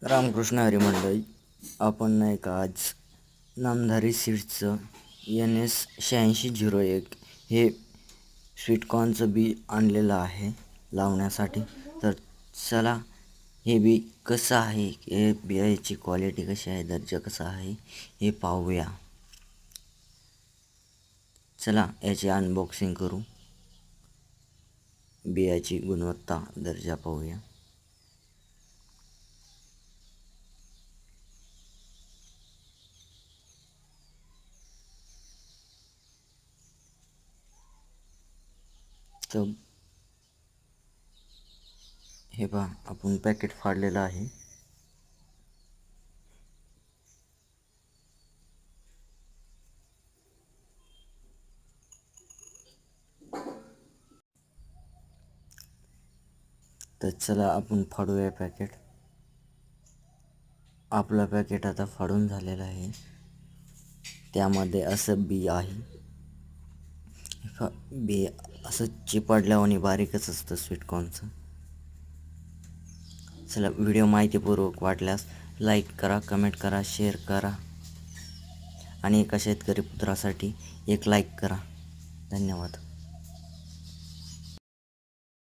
रामकृष्ण हरी मंडळी, आपण नाही का आज नामधारी सीड्सचं NS8601 हे स्वीटकॉर्नचं बी आणलेलं आहे लावण्यासाठी. तर चला हे बी कसं आहे, हे बियाची क्वालिटी कशी आहे, दर्जा कसा आहे हे पाहूया. चला याची अनबॉक्सिंग करू, बियाची गुणवत्ता दर्जा पाहूया. तर हे पहा, आपण पॅकेट फाडलेलं आहे. तर चला आपण फाडूया पॅकेट. आपलं पॅकेट आता फाडून झालेलं आहे. त्यामध्ये असं बी आहे. बी असं चिपडल्यावानी बारीकच असतं स्वीटकॉर्नचं. चला, व्हिडिओ माहितीपूर्वक वाटल्यास लाईक करा, कमेंट करा, शेअर करा आणि एका शेतकरी पुत्रासाठी एक लाईक करा. धन्यवाद.